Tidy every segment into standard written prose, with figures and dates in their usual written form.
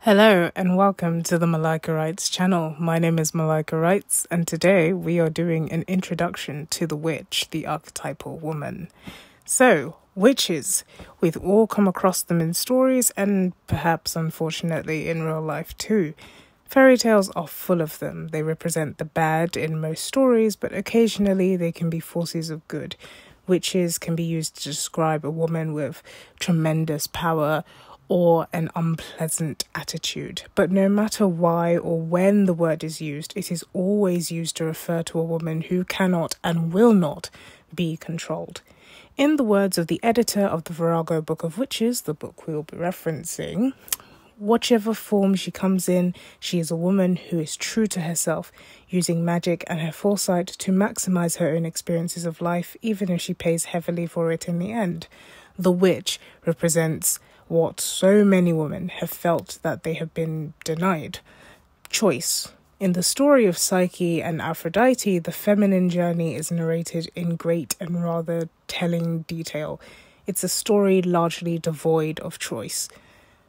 Hello and welcome to the Malika Writes channel. My name is Malika Writes and today we are doing an introduction to the witch, the archetypal woman. So, witches, we've all come across them in stories and perhaps unfortunately in real life too. Fairy tales are full of them. They represent the bad in most stories, but occasionally they can be forces of good. Witches can be used to describe a woman with tremendous power or an unpleasant attitude. But no matter why or when the word is used, it is always used to refer to a woman who cannot and will not be controlled. In the words of the editor of the Virago Book of Witches, the book we will be referencing, whichever form she comes in, she is a woman who is true to herself, using magic and her foresight to maximize her own experiences of life, even if she pays heavily for it in the end. The witch represents what so many women have felt that they have been denied: choice. In the story of Psyche and Aphrodite, the feminine journey is narrated in great and rather telling detail. It's a story largely devoid of choice.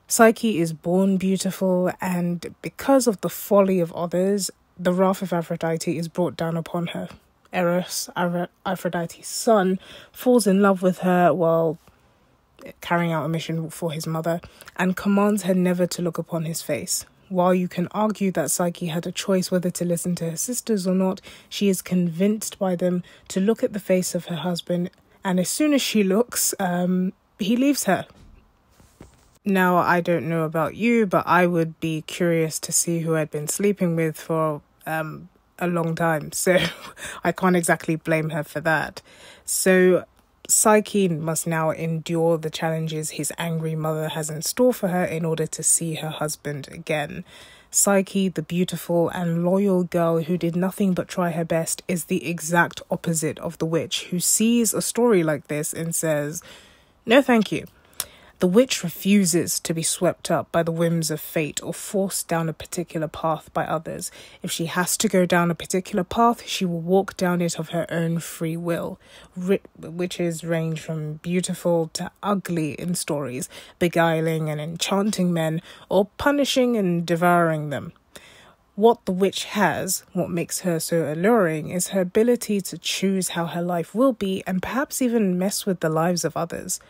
Psyche is born beautiful, and because of the folly of others, the wrath of Aphrodite is brought down upon her. Eros, Aphrodite's son, falls in love with her while carrying out a mission for his mother and commands her never to look upon his face. While you can argue that Psyche had a choice whether to listen to her sisters or not, she is convinced by them to look at the face of her husband, and as soon as she looks, he leaves her. Now, I don't know about you, but I would be curious to see who I'd been sleeping with for a long time, so I can't exactly blame her for that. So Psyche must now endure the challenges his angry mother has in store for her in order to see her husband again. Psyche, the beautiful and loyal girl who did nothing but try her best, is the exact opposite of the witch, who sees a story like this and says, "No, thank you." The witch refuses to be swept up by the whims of fate or forced down a particular path by others. If she has to go down a particular path, she will walk down it of her own free will. Witches range from beautiful to ugly in stories, beguiling and enchanting men, or punishing and devouring them. What the witch has, what makes her so alluring, is her ability to choose how her life will be and perhaps even mess with the lives of others.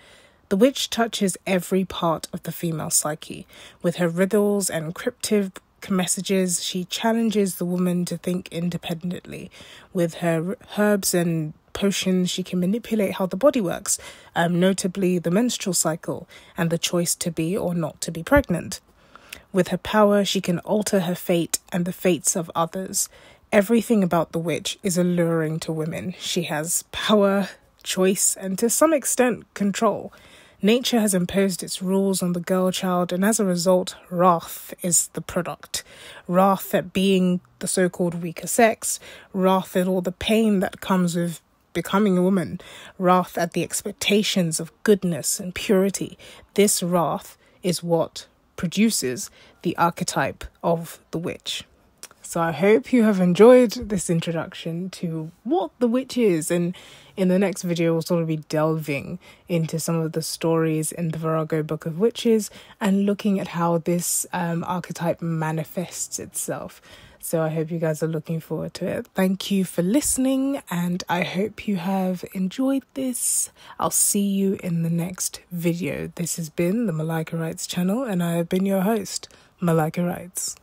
The witch touches every part of the female psyche. With her riddles and cryptic messages, she challenges the woman to think independently. With her herbs and potions, she can manipulate how the body works, notably the menstrual cycle and the choice to be or not to be pregnant. With her power, she can alter her fate and the fates of others. Everything about the witch is alluring to women. She has power, choice, and to some extent, control. Nature has imposed its rules on the girl child, and as a result, wrath is the product. Wrath at being the so-called weaker sex, wrath at all the pain that comes with becoming a woman, wrath at the expectations of goodness and purity. This wrath is what produces the archetype of the witch. So I hope you have enjoyed this introduction to what the witch is, and in the next video we'll sort of be delving into some of the stories in the Virago Book of Witches and looking at how this archetype manifests itself. So I hope you guys are looking forward to it. Thank you for listening, and I hope you have enjoyed this. I'll see you in the next video. This has been the Malika Writes channel, and I have been your host, Malika Writes.